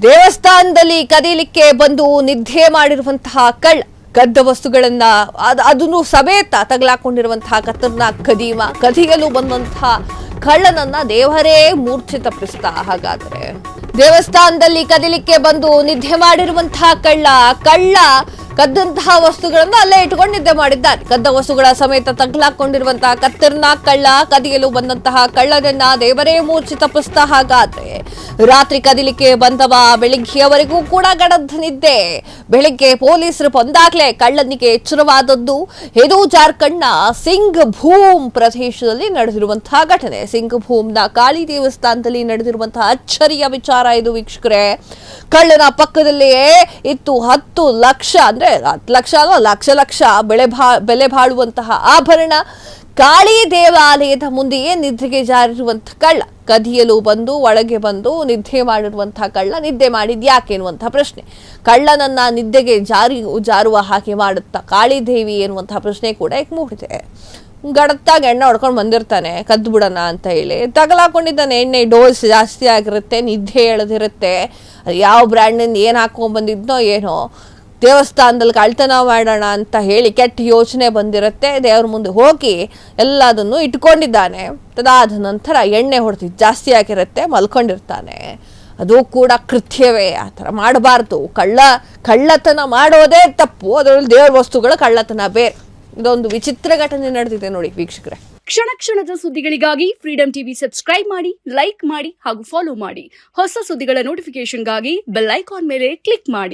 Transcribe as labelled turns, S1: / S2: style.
S1: ದೇವಸ್ಥಾನದಲ್ಲಿ ಕದೀಲಿಕ್ಕೆ ಬಂದು ನಿದ್ದೆ ಮಾಡಿರುವಂತಹ ಕಳ್ಳ ಕದ್ದ ವಸ್ತುಗಳನ್ನ ಅದನ್ನು ಸಮೇತ ತಗಲಾಕೊಂಡಿರುವಂತಹ ಕತ್ತರ್ನ ಕದಿಯಲು ಬಂದಂತಹ ಕಳ್ಳನನ್ನ ದೇವರೇ ಮೂರ್ಛೆ ತಪ್ಪಿಸ್ತಾ. ಹಾಗಾದ್ರೆ ದೇವಸ್ಥಾನದಲ್ಲಿ ಕದೀಲಿಕ್ಕೆ ಬಂದು ನಿದ್ದೆ ಮಾಡಿರುವಂತಹ ಕಳ್ಳ ಕದ್ದಂತಹ ವಸ್ತುಗಳನ್ನ ಅಲ್ಲೇ ಇಟ್ಕೊಂಡು ನಿದ್ದೆ ಮಾಡಿದ್ದಾನೆ. ಕದ್ದ ವಸ್ತುಗಳ ಸಮೇತ ತಗಲಾಕೊಂಡಿರುವಂತಹ ಕತ್ತರ್ನ ಕದಿಯಲು ಬಂದಂತಹ ಕಳ್ಳನನ್ನ ದೇವರೇ ಮೂರ್ಛೆ ತಪ್ಪಿಸ್ತಾ. ಹಾಗಾದ್ರೆ ರಾತ್ರಿ ಕದಿಲಿಕ್ಕೆ ಬಂದವ ಬೆಳಿಗ್ಗೆಯವರೆಗೂ ಕೂಡ ಗಡದ ನಿದ್ದೆ. ಬೆಳಿಗ್ಗೆ ಪೊಲೀಸರು ಬಂದಾಗ್ಲೇ ಕಳ್ಳನಿಗೆ ಎಚ್ಚರವಾದದ್ದು. ಇದು ಜಾರ್ಖಂಡ್ನ ಸಿಂಗ್ ಭೂಮ್ ಪ್ರದೇಶದಲ್ಲಿ ನಡೆದಿರುವಂತಹ ಘಟನೆ. ಸಿಂಗ್ ಭೂಮ್ನ ಕಾಳಿ ದೇವಸ್ಥಾನದಲ್ಲಿ ನಡೆದಿರುವಂತಹ ಅಚ್ಚರಿಯ ವಿಚಾರ ಇದು ವೀಕ್ಷಕರೇ. ಕಳ್ಳನ ಪಕ್ಕದಲ್ಲಿಯೇ ಇತ್ತು 10 ಲಕ್ಷ, ಅಂದ್ರೆ 10 ಲಕ್ಷ ಅಲ್ಲ, ಲಕ್ಷ ಬೆಲೆ ಬಾಳುವಂತಹ ಆಭರಣ. ಕಾಳಿ ದೇವಾಲಯದ ಮುಂದೆಯೇ ನಿದ್ರೆಗೆ ಜಾರಿರುವಂತಹ ಕಳ್ಳ ಕದಿಯಲು ಬಂದು ಒಳಗೆ ಬಂದು ನಿದ್ದೆ ಮಾಡಿರುವಂತಹ ಕಳ್ಳ ನಿದ್ದೆ ಮಾಡಿದ್ಯಾಕೆ ಎನ್ನುವಂತಹ ಪ್ರಶ್ನೆ. ಕಳ್ಳನನ್ನ ನಿದ್ದೆಗೆ ಜಾರುವ ಹಾಗೆ ಮಾಡುತ್ತಾ ಕಾಳಿ ದೇವಿ ಎನ್ನುವಂತಹ ಪ್ರಶ್ನೆ ಕೂಡ ಈಗ ಮೂಡಿದೆ. ಗಡತ್ತಾಗ ಎಣ್ಣೆ ಹೊಡ್ಕೊಂಡು ಬಂದಿರ್ತಾನೆ, ಕದ್ದು ಬಿಡೋಣ ಅಂತ ಹೇಳಿ ತಗಲಾಕೊಂಡಿದ್ದಾನೆ. ಎಣ್ಣೆ ಡೋಸ್ ಜಾಸ್ತಿ ಆಗಿರುತ್ತೆ, ನಿದ್ದೆ ಎಳೆದಿರುತ್ತೆ. ಯಾವ ಬ್ರ್ಯಾಂಡಿಂದ ಏನು ಹಾಕೊಂಡ್ ಬಂದಿದ್ನೋ ಏನೋ, ದೇವಸ್ಥಾನದಲ್ಲಿ ಕಳ್ತನ ಮಾಡೋಣ ಅಂತ ಹೇಳಿ ಕೆಟ್ಟ ಯೋಚನೆ ಬಂದಿರುತ್ತೆ. ದೇವ್ರ ಮುಂದೆ ಹೋಗಿ ಎಲ್ಲದನ್ನು ಇಟ್ಕೊಂಡಿದ್ದಾನೆ. ಅದಾದ ನಂತರ ಎಣ್ಣೆ ಹೊಡೆದಿದ್ದು ಜಾಸ್ತಿ ಆಗಿರುತ್ತೆ, ಮಲ್ಕೊಂಡಿರ್ತಾನೆ. ಅದು ಕೂಡ ಕೃತ್ಯವೇ. ಆ ಥರ ಮಾಡಬಾರ್ದು. ಕಳ್ಳತನ ಮಾಡೋದೇ ತಪ್ಪು, ಅದರಲ್ಲಿ ದೇವ್ರ ವಸ್ತುಗಳ ಕಳ್ಳತನ ಬೇರೆ. ಇದೊಂದು ವಿಚಿತ್ರ ಘಟನೆ ನಡೆದಿದೆ ನೋಡಿ ವೀಕ್ಷಕರೇ.
S2: ಕ್ಷಣ ಕ್ಷಣದ ಸುದ್ದಿಗಳಿಗಾಗಿ ಫ್ರೀಡಂ ಟಿವಿ ಸಬ್ಸ್ಕ್ರೈಬ್ ಮಾಡಿ, ಲೈಕ್ ಮಾಡಿ ಹಾಗೂ ಫಾಲೋ ಮಾಡಿ. ಹೊಸ ಸುದ್ದಿಗಳ ನೋಟಿಫಿಕೇಶನ್ಗಾಗಿ ಬೆಲ್ ಐಕಾನ್ ಮೇಲೆ ಕ್ಲಿಕ್ ಮಾಡಿ.